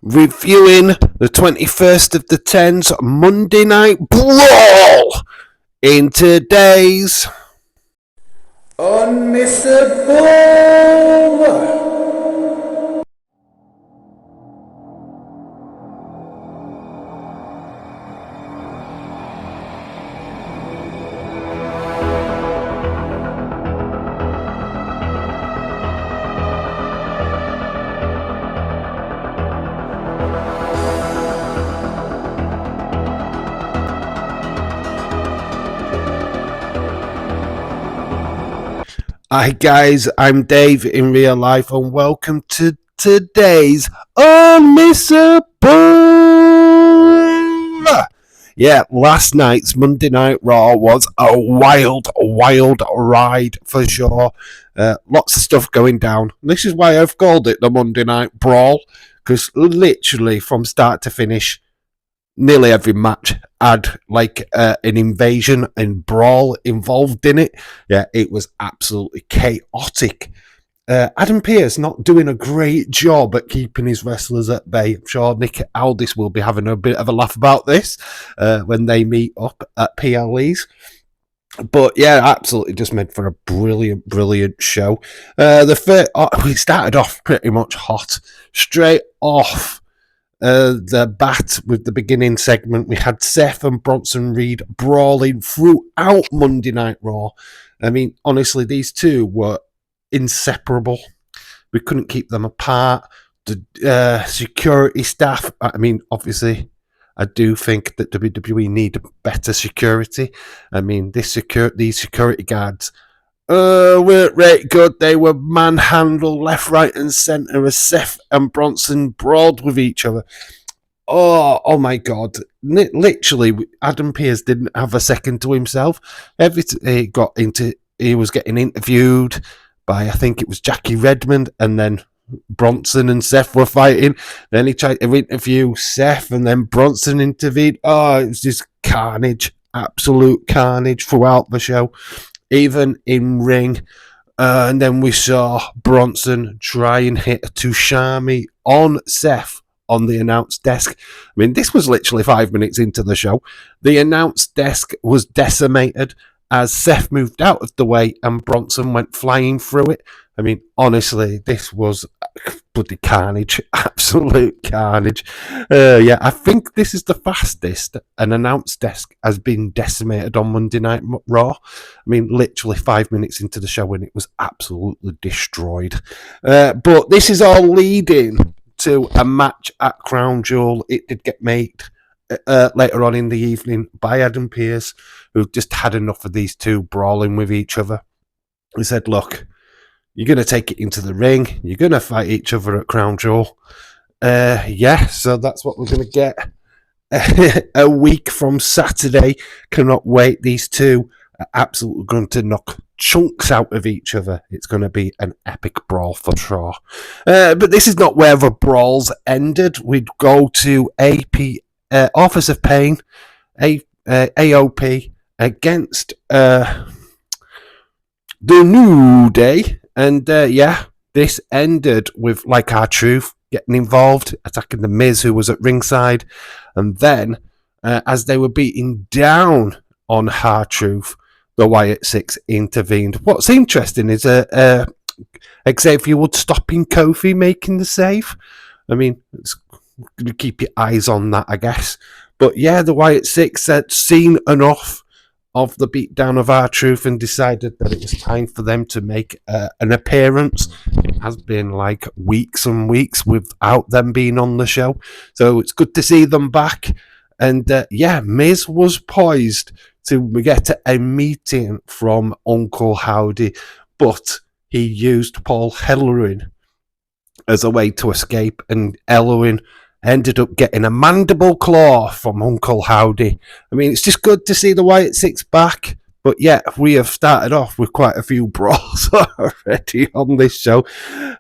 reviewing the 21st of the 10's Monday Night Brawl in today's Unmissable! Hi guys, I'm Dave in real life and welcome to today's Unmissable! Yeah, last night's Monday Night Raw was a wild ride for sure. Lots of stuff going down. This is why I've called it the Monday Night Brawl, because literally from start to finish, nearly every match had like an invasion and brawl involved in it. Yeah, it was absolutely chaotic. Adam Pearce not doing a great job at keeping his wrestlers at bay. I'm sure Nick Aldis will be having a bit of a laugh about this when they meet up at PLE's. But yeah, absolutely just made for a brilliant show. We started off pretty much hot. Straight off the bat with the beginning segment, we had Seth and Bronson Reed brawling throughout Monday Night Raw. I mean, honestly, these two were inseparable. We couldn't keep them apart. The security staff, I mean, obviously, I do think that WWE need better security. I mean, these security guards weren't right good. They were manhandled left, right, and centre as Seth and Bronson brawled with each other. Oh my God! Literally, Adam Pearce didn't have a second to himself. He was getting interviewed by, I think it was Jackie Redmond, and then Bronson and Seth were fighting. Then he tried to interview Seth, and then Bronson intervened. Oh, it was just carnage, absolute carnage throughout the show. Even in ring, and then we saw Bronson try and hit a Tushami on Seth on the announce desk. I mean, this was literally 5 minutes into the show. The announce desk was decimated as Seth moved out of the way and Bronson went flying through it. I mean, honestly, this was bloody carnage, absolute carnage. Yeah, I think this is the fastest an announce desk has been decimated on Monday Night Raw. I mean, literally 5 minutes into the show and it was absolutely destroyed. But this is all leading to a match at Crown Jewel. It did get made later on in the evening by Adam Pearce, who just had enough of these two brawling with each other. He said, look, you're going to take it into the ring. You're going to fight each other at Crown Jewel. Yeah, so that's what we're going to get a week from Saturday. Cannot wait. These two are absolutely going to knock chunks out of each other. It's going to be an epic brawl for sure. But this is not where the brawls ended. We'd go to Office of Pain, AOP, against The New Day. And yeah, this ended with like R-Truth getting involved, attacking The Miz, who was at ringside. And then, as they were beating down on R-Truth, the Wyatt Six intervened. What's interesting is Xavier Woods stopping Kofi making the save. I mean, it's going to keep your eyes on that, I guess. But yeah, the Wyatt Six had seen enough of the beatdown of R-Truth and decided that it was time for them to make an appearance. It has been like weeks and weeks without them being on the show. So it's good to see them back. And yeah, Miz was poised to get a meeting from Uncle Howdy, but he used Paul Ellering as a way to escape, and Ellering ended up getting a mandible claw from Uncle Howdy. I mean, it's just good to see the Wyatt Six back. But yeah, we have started off with quite a few brawls already on this show.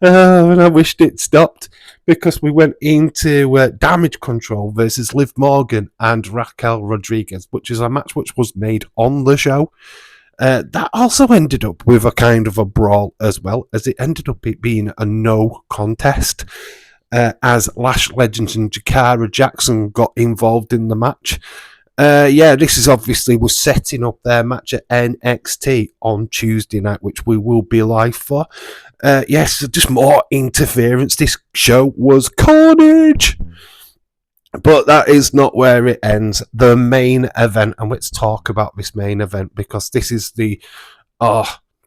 And I wished it stopped, because we went into Damage Control versus Liv Morgan and Raquel Rodriguez, which is a match which was made on the show. That also ended up with a kind of a brawl as well, as it ended up being a no contest. as Lash Legends and Jakara Jackson got involved in the match. This is obviously was setting up their match at NXT on Tuesday night, which we will be live for. Just more interference. This show was carnage. But that is not where it ends. The main event, and let's talk about this main event because this is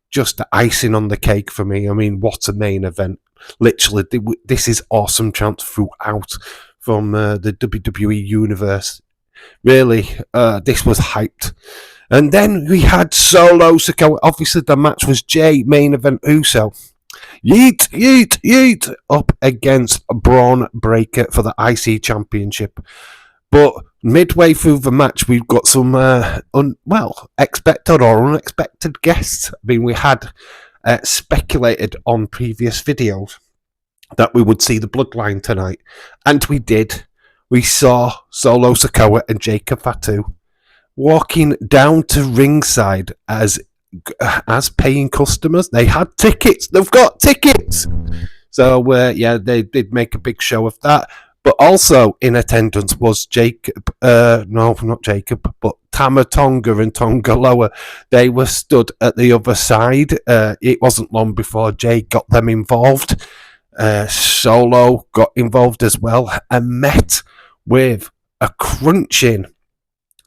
just the icing on the cake for me. I mean, what a main event. Literally, this is awesome chants throughout from the WWE universe. Really, this was hyped. And then we had Solo Sikoa. Obviously, the match was Jay, main event Uso. Yeet, yeet, yeet, up against Braun Breaker for the IC Championship. But midway through the match, we've got some, expected or unexpected guests. I mean, we had speculated on previous videos that we would see the Bloodline tonight. And we did. We saw Solo Sikoa and Jacob Fatu walking down to ringside as paying customers. They had tickets. They've got tickets. So, they did make a big show of that. But also in attendance was not Jacob, but Tama Tonga and Tonga Loa. They were stood at the other side. It wasn't long before Jay got them involved. Solo got involved as well and met with a crunching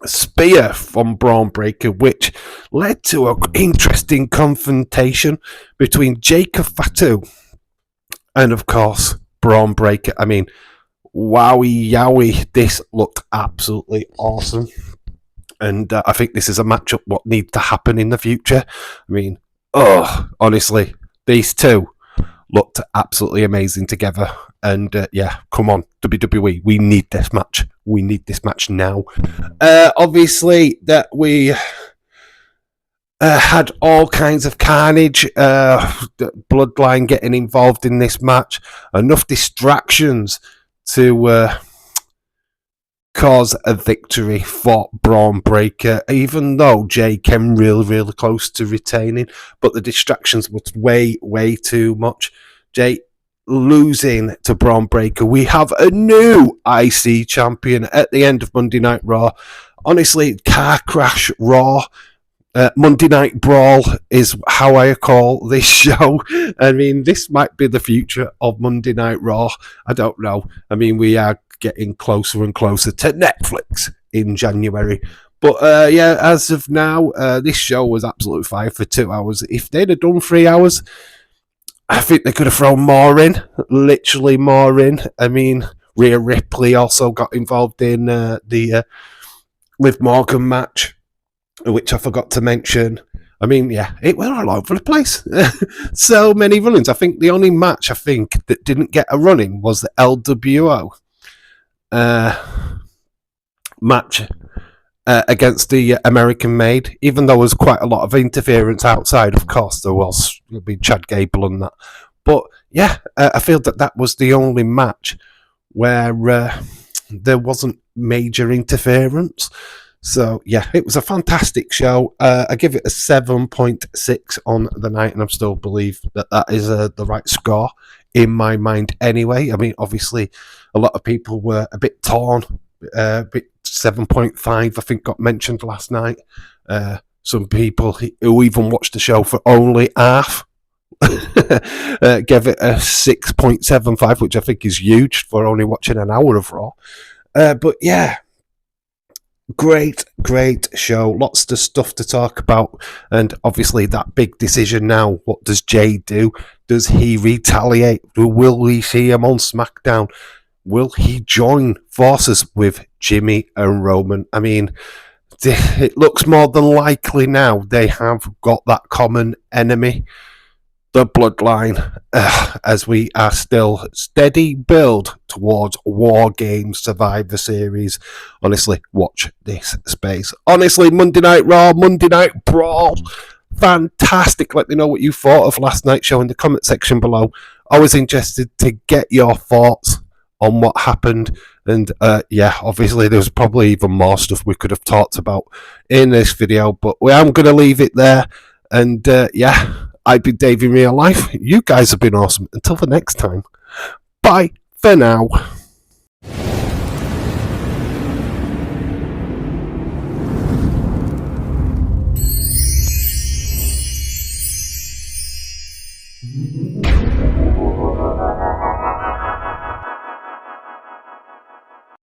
spear from Braun Breaker, which led to an interesting confrontation between Jacob Fatu and, of course, Braun Breaker. I mean, wowie yowie, this looked absolutely awesome. And I think this is a matchup what needs to happen in the future. I mean, honestly, these two looked absolutely amazing together. And come on, WWE, we need this match. We need this match now. Obviously, that we had all kinds of carnage. Bloodline getting involved in this match. Enough distractions to cause a victory for Braun Breaker, even though Jay came really, really close to retaining. But the distractions was way, way too much. Jay losing to Braun Breaker. We have a new IC champion at the end of Monday Night Raw. Honestly, car crash Raw. Monday Night Brawl is how I call this show. I mean, this might be the future of Monday Night Raw. I don't know. I mean, we are getting closer and closer to Netflix in January. But as of now, this show was absolutely fire for 2 hours. If they'd have done 3 hours, I think they could have thrown more in, literally more in. I mean, Rhea Ripley also got involved in the Liv Morgan match, which I forgot to mention. I mean, it went all over the place. So many run-ins. I think the only match that didn't get a run-in was the LWO match against the American Maid, even though there was quite a lot of interference outside. Of course, there was Chad Gable and that. But I feel that was the only match where there wasn't major interference. So it was a fantastic show. I give it a 7.6 on the night, and I still believe that is the right score in my mind anyway. I mean, obviously, a lot of people were a bit torn. 7.5 I think got mentioned last night. Some people who even watched the show for only half gave it a 6.75, which I think is huge for only watching an hour of Raw. But great show. Lots of stuff to talk about, and obviously that big decision now. What does Jay do? Does he retaliate? Will we see him on SmackDown? Will he join forces with Jimmy and Roman? I mean, it looks more than likely now they have got that common enemy, the Bloodline, as we are still steady build towards War Games Survivor Series. Honestly, watch this space. Honestly, Monday Night Raw, Monday Night Brawl, fantastic. Let me know what you thought of last night's show in the comment section below. Always interested to get your thoughts on what happened. And obviously there's probably even more stuff we could have talked about in this video, but I'm going to leave it there. And I've been Dave in real life. You guys have been awesome. Until the next time, bye for now.